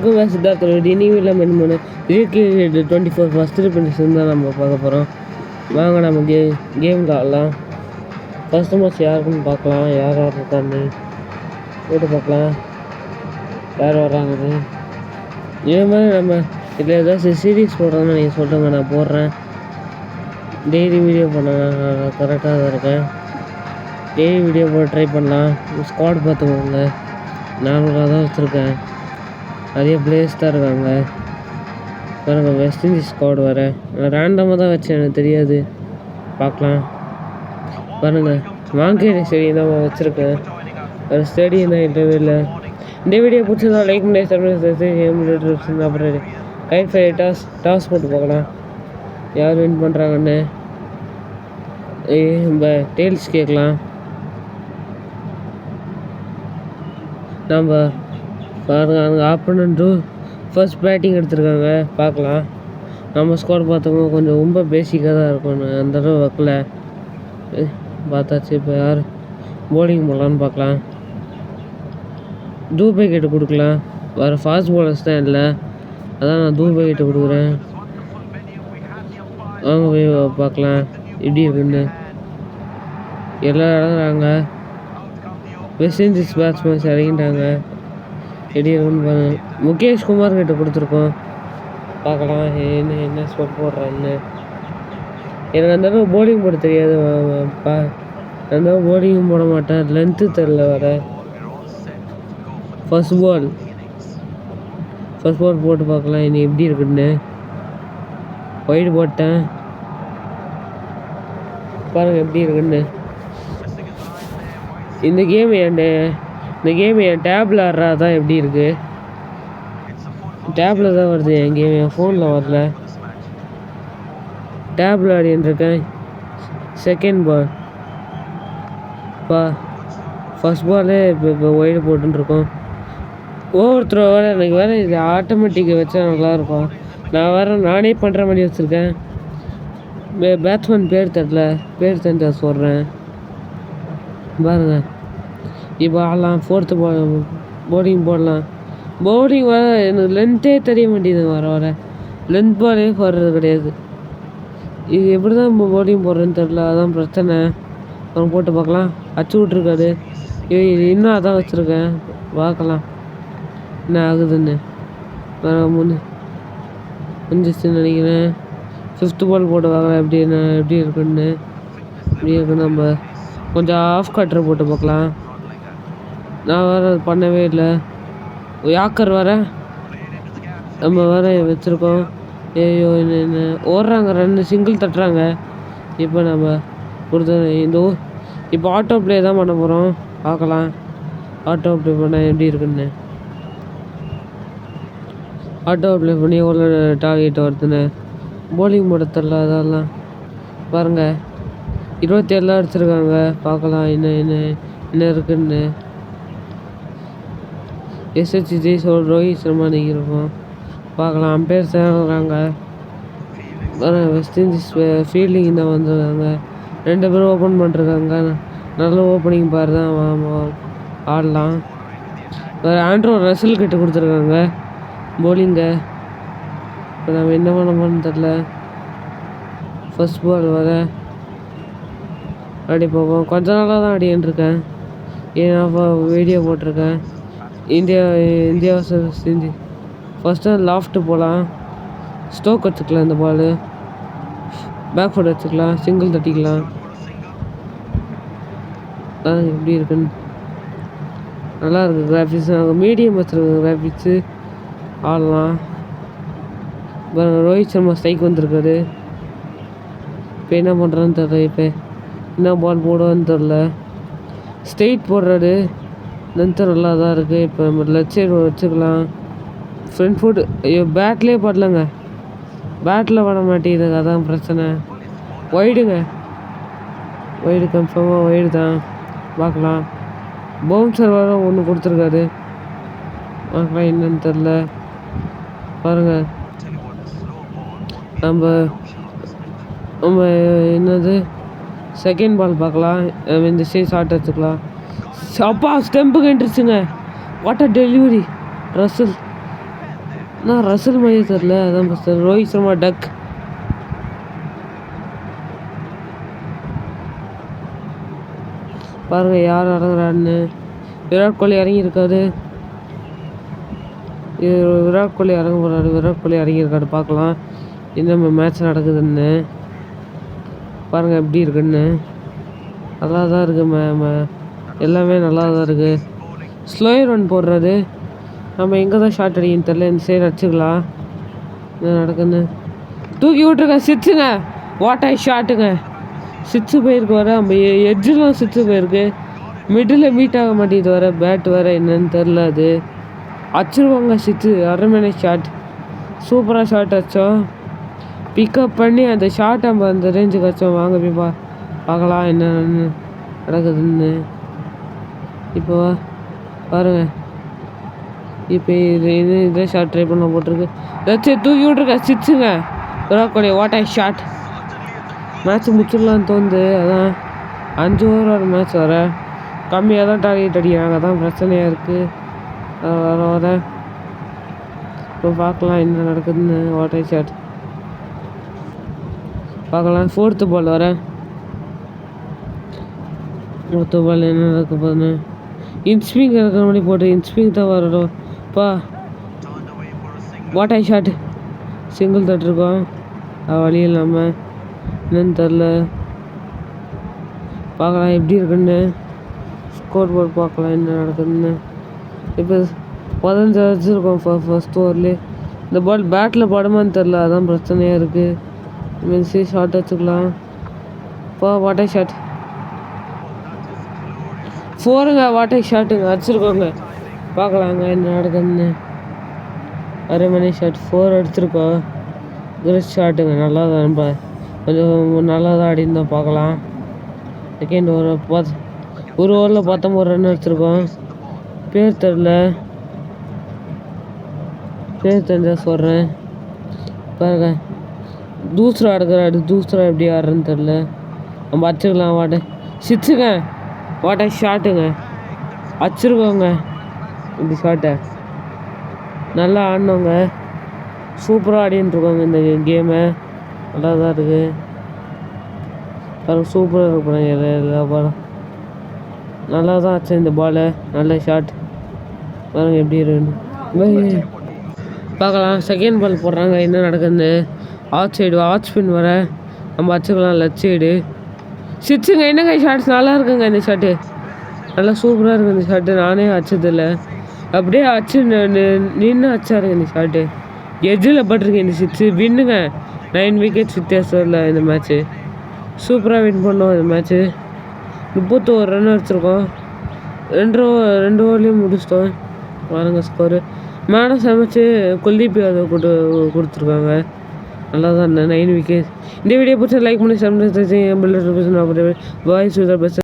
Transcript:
வணக்கம் Siddhartha ready நீவில் மென்மனு ரீகே 24 first ribbons தான் நம்ம பார்க்க போகிறோம். வாங்க நம்ம கேம் ஆடலாம். ஃபஸ்ட்டு மேட்ச் யாருக்குன்னு பார்க்கலாம். யார் இருக்கான்னு போட்டு பார்க்கலாம். யார் வர்றாங்கன்னு. இதே மாதிரி நம்ம இதில் ஏதாச்சும் சீரீஸ் போடுறோன்னு நீங்கள் சொல்லுங்கள், நான் போடுறேன். டெய்லி வீடியோ பண்ண கரெக்டாக தான் இருக்கேன். டெய்லி வீடியோ போட ட்ரை பண்ணலாம். ஸ்குவாட் பார்த்துக்கோங்க. 400 தான் வச்சுருக்கேன். நிறைய பிளேயர்ஸ் தான் இருக்காங்க. பாருங்க, வெஸ்ட் இண்டீஸ் ஸ்குவாட் வர நான் ரேண்டமாக தான் வச்சேன், எனக்கு தெரியாது. பார்க்கலாம். பாருங்கள், வாங்கேடி ஸ்டேடியம் தான் வச்சுருக்கேன். ஒரு ஸ்டேடியம் தான் இல்லவே இல்லை. இந்த வீடியோ பிடிச்சதா லைக் பண்ணி அப்புறம் கைட் ஃபை டாஸ் போட்டு பார்க்கலாம் யார் வின் பண்ணுறாங்கன்னு. நம்ம டெய்ல்ஸ் கேட்கலாம். நம்ம பாருங்க, அங்கே ஆப்போனண்ட்டும் ஃபர்ஸ்ட் பேட்டிங் எடுத்துருக்காங்க. பார்க்கலாம். நம்ம ஸ்கோர் பார்த்தோம்னா கொஞ்சம் ரொம்ப பேசிக்காக தான் இருக்கும். அந்த தடவை வைக்கல பார்த்தாச்சு. இப்போ யார் போலிங் போடலான்னு பார்க்கலாம். தூபை கிட்ட கொடுக்கலாம். வேறு ஃபாஸ்ட் பாலர்ஸ் தான் இல்லை, அதான் நான் தூபை கிட்ட கொடுக்குறேன். வாங்க போய் பார்க்கலாம் எப்படி இருக்குன்னு. எல்லாம் இறங்குறாங்க. வெஸ்ட் இண்டீஸ் பேட்ஸ்மேன்ஸ் இறங்கிட்டாங்க. எப்படி இருக்குன்னு பாருங்க. முகேஷ் குமார் கிட்ட கொடுத்துருக்கோம். பார்க்கலாம் என்ன ஸ்போர்ட் போடுறான்னு. எனக்கு அந்த அளவு போலிங் போட தெரியாது. அந்த போலிங்கும் போட மாட்டேன், லென்த்து தெரில வர. ஃபர்ஸ்ட் பால் போட்டு பார்க்கலாம் இனி எப்படி இருக்குன்னு. ஒயிட் போட்டேன், பாருங்கள் எப்படி இருக்குன்னு. இந்த கேம் என் டேப்பில் ஆடுறா தான் எப்படி இருக்குது. டேப்பில் தான் வருது என் கேம், என் ஃபோனில் வரல. டேப்பில் ஆடின்ட்டுருக்கேன். செகண்ட் பால் ஃபர்ஸ்ட் பாலே இப்போ ஒயிடு போட்டுருக்கோம். ஓவர் த்ரோவோட எனக்கு வேறு இது ஆட்டோமேட்டிக்கை வச்சா நல்லாயிருக்கும். நானே பண்ணுற மாதிரி வச்சுருக்கேன். பேட்ஸ்மேன் பேர் தெரிஞ்ச சொல்கிறேன். பாருங்கள், இப்போ ஆடலாம். ஃபோர்த்து பால் போலிங் போடலாம். போலிங் வர எனக்கு லென்த்தே தெரிய மாட்டேங்குது. வர லென்த் பாலே வர்றது கிடையாது. இது எப்படி தான் இப்போ போலிங் போடுறதுன்னு தெரில, அதான் பிரச்சனை. அவன் போட்டு பார்க்கலாம். அச்சு விட்ருக்காரு. இன்னும் அதான் வச்சுருக்கேன். பார்க்கலாம் என்ன ஆகுதுன்னு. முடிஞ்சிச்சுன்னு நினைக்கிறேன். ஃபிஃப்த்து பால் போட்டு பார்க்கலாம் எப்படி இருக்குன்னு. எப்படி இருக்குன்னு நம்ம கொஞ்சம் ஆஃப் கட்டரை போட்டு பார்க்கலாம். நான் வேறு அது பண்ணவே இல்லை. யாக்கர் வர நம்ம வேறு வச்சுருக்கோம். ஐயோ என்ன ஓடுறாங்க, 2 சிங்கிள் தட்டுறாங்க. இப்போ நம்ம இப்போ ஆட்டோ ப்ளே தான் பண்ண போகிறோம். பார்க்கலாம் ஆட்டோ ப்ளே பண்ண எப்படி இருக்குன்னு. ஆட்டோ ப்ளே பண்ணி எவ்வளோ டார்கெட் வருதுன்னு. போலிங் போட தெரில, அதெல்லாம் பாருங்கள். 27 அடிச்சிருக்காங்க. பார்க்கலாம் என்ன இருக்குன்னு. எஸ்ஹெச் ஜெய்ஸ்வால், ரோஹித் சர்மா நீங்கிருக்கோம். பார்க்கலாம். அம்பையர் சேர்றாங்க. வெஸ்ட் இண்டீஸ் ஃபீல்டிங் தான் வந்துருக்காங்க. 2 பேரும் ஓப்பன் பண்ணிருக்காங்க. நல்ல ஓப்பனிங் பார் தான் ஆடலாம். வேறு ஆண்ட்ரோ ரசல் கிட்ட கொடுத்துருக்காங்க போலிங்கை. இப்போ நம்ம என்ன பண்ண தெரில. ஃபர்ஸ்ட் பால் வர அடி பார்ப்போம். கொஞ்ச நாளாக தான் அடின்ட்டுருக்கேன். ஏன்னா வீடியோ போட்டிருக்கேன். இந்தியா செஞ்சு ஃபஸ்ட்டு லாஃப்ட்டு போகலாம். ஸ்டோக் வச்சுக்கலாம். இந்த பால் பேக் ஃபுட் வச்சுக்கலாம். சிங்கிள் தட்டிக்கலாம். எப்படி இருக்குன்னு நல்லா இருக்குது. கிராஃபிக்ஸ் மீடியம் வச்சுருக்கேன். கிராஃபிக்ஸு ஆடலாம். ரோஹித் சர்மா ஸ்ட்ரைக் வந்திருக்காரு. இப்போ என்ன பண்ணுறான்னு தெரில. இப்போ என்ன பால் போடுவான்னு தெரில. ஸ்ட்ரெயிட் போடுறாரு. லென்த்து நல்லா தான் இருக்குது. இப்போ நம்ம லெஃப்ட் சைடு வச்சுக்கலாம். ஃப்ரண்ட் ஃபுட் ஐயோ பேட்லேயே படலங்க. பேட்டில் பட மாட்டேங்குது, அதான் பிரச்சனை. ஒய்டு கன்ஃபார்மாக ஒய்டு தான். பார்க்கலாம். பவுன்சர் வர ஒன்று கொடுத்துருக்காரு. பார்க்கலாம் என்னன்னு தெரில. பாருங்கள், நம்ம என்னது செகண்ட் பால் பார்க்கலாம். இந்த சைட் ஷார்ட் வச்சுக்கலாம். அப்பா ஸ்டெம்புக்கு என்ட்ரிச்சுங்க. What a delivery. ரசல் நான் ரசல் மாதிரி தெரில, அதான் ஃபஸ்ட்டு ரோஹித் சர்மா டக். பாருங்கள் யார் இறங்குறான்னு. விராட் கோலி இறங்கியிருக்காரு. விராட் கோலி இறங்க போகிறாரு. விராட் கோலி இறங்கியிருக்காரு. பார்க்கலாம் என்ன மேட்ச் நடக்குதுன்னு. பாருங்கள் எப்படி இருக்குன்னு. நல்லா தான் இருக்குது. எல்லாமே நல்லா தான் இருக்குது. ஸ்லோயர் ரன் போடுறாரு. நம்ம எங்கே தான் ஷார்ட் அடிக்கன்னு தெரில. இந்த சைடு அடிச்சுக்கலாம். என்ன நடக்குதுன்னு தூக்கி விட்ருங்க. சிக்ஸுங்க. வாட் ஷாட்டுங்க. சிக்ஸு போயிருக்கு. வர நம்ம எட்ஜெலாம் சிக்ஸு போயிருக்கு. மிடில் மீட் ஆக மாட்டேங்குது. வர பேட் வேறு என்னன்னு தெரில. அது அடிச்சிருவாங்க சிக்ஸு. அரைமணி ஷாட். சூப்பராக ஷாட் அடித்தோம். பிக்கப் பண்ணி அந்த ஷாட் நம்ம அந்த ரேஞ்சுக்கு வச்சோம். வாங்க போய் பார்க்கலாம் என்னென்னு நடக்குதுன்னு. இப்போ பாருங்கள். இப்போ இதே ஷாட் ட்ரை பண்ண போட்டிருக்கு. ஏதாச்சும் தூக்கி விட்ருக்க. சிக்ஸுங்க. Virat Kohli what shot. Match முடிச்சிடலான்னு தோணுது. அதான் 5 ஓவர் மேட்ச் வர கம்மியாக தான் டார்கெட் அடிக்கிறாங்க. அதான் பிரச்சனையாக இருக்குது. வர இப்போ பார்க்கலாம் என்ன நடக்குதுன்னு. வாட் ஷாட் பார்க்கலாம். 4th பால் வர 4th பால் என்ன நடக்க போகுதுன்னு. இன்ஸ்பிங் இருக்கிற மாதிரி போட்டு இன்ஸ்பிங் தான் வரணும். பா வாட் ஷாட். சிங்கிள் தட்டிருக்கோம். வழி இல்லாமல் என்னன்னு தெரில. பார்க்கலாம் எப்படி இருக்குன்னு. ஸ்கோர் போர்டு பார்க்கலாம் என்ன நடக்குதுன்னு. இப்போ 15 அடிச்சிருக்கோம் ஃபஸ்ட் ஓவர்லேயே. இந்த பால் பேட்டில் படுமான்னு தெரில. அதான் பிரச்சனையாக இருக்குது. மென்சி ஷார்ட் வச்சுக்கலாம். What shot. 4ங்க. வாட் ஷாட்டுங்க. அடிச்சிருக்கோங்க. பார்க்கலாங்க என்ன நடக்குதுன்னு. அரைமணி ஷாட் 4 அடிச்சிருக்கோம். குட் ஷாட்டுங்க. நல்லா தான் நம்ம கொஞ்சம் நல்லா தான் ஆடிருந்தோம். பார்க்கலாம். செகண்ட் ஓவர் ஒரு ஓவரில் 19 ரன் அடிச்சிருக்கோம். பேர் தெரிஞ்சால் சொல்கிறேன். பாருங்க தூசரா எடுக்கிறாரு. தூசரா எப்படி ஆடுறேன்னு தெரில. நம்ம அடிச்சிருக்கலாம். வாட்ட சிக்ஸுங்க. வாட்ட ஷாட்டுங்க. அடிச்சிருக்கோங்க இந்த ஷாட்டை. நல்லா ஆடினவங்க. சூப்பராக ஆடின்ட்டுருக்கோங்க இந்த கேமை. நல்லா தான் இருக்குது. பாருங்கள் சூப்பராக இருக்க போகிறாங்க எல்லா பாலும். நல்லா தான் ஆச்சு இந்த பாலை. நல்ல ஷாட். பாருங்கள் எப்படி இருக்குன்னு பார்க்கலாம். செகண்ட் பால் போடுறாங்க என்ன நடக்குதுன்னு. ஆஃப் சைடு ஆஃப் ஸ்பின் வர நம்ம அடிச்சுக்கலாம். லெஃப்ட் சைடு சிக்ஸுங்க. என்னங்க ஷாட்ஸ் நல்லா இருக்குங்க இந்த ஷாட்டு. நல்லா சூப்பராக இருக்குது இந்த ஷாட்டு. நானே அடிச்சதில்லை. அப்படியே அடிச்சு நின்று அடிச்சாருங்க இந்த ஷாட்டு. எட்ஜில் பட்டிருக்கு இந்த சிக்ஸு. வின்னுங்க. 9 விக்கெட்ஸ் வித்தியாசம் இந்த மேட்ச்சு. சூப்பராக வின் பண்ணோம் இந்த மேட்ச்சு. 31 ரன் அடிச்சிருக்கோம். 2 ஓவர்லேயும் முடிச்சிட்டோம். பாருங்க ஸ்கோரு. மேடம் சமைச்சு குல்தீப் யாதவ் கொடுத்துருக்காங்க. நல்லா தான் 9 விக்கெட். இந்த வீடியோ பிடிச்சா லைக் பண்ணி சப்ஸ்கிரைப் பண்ணி வாய்ஸ்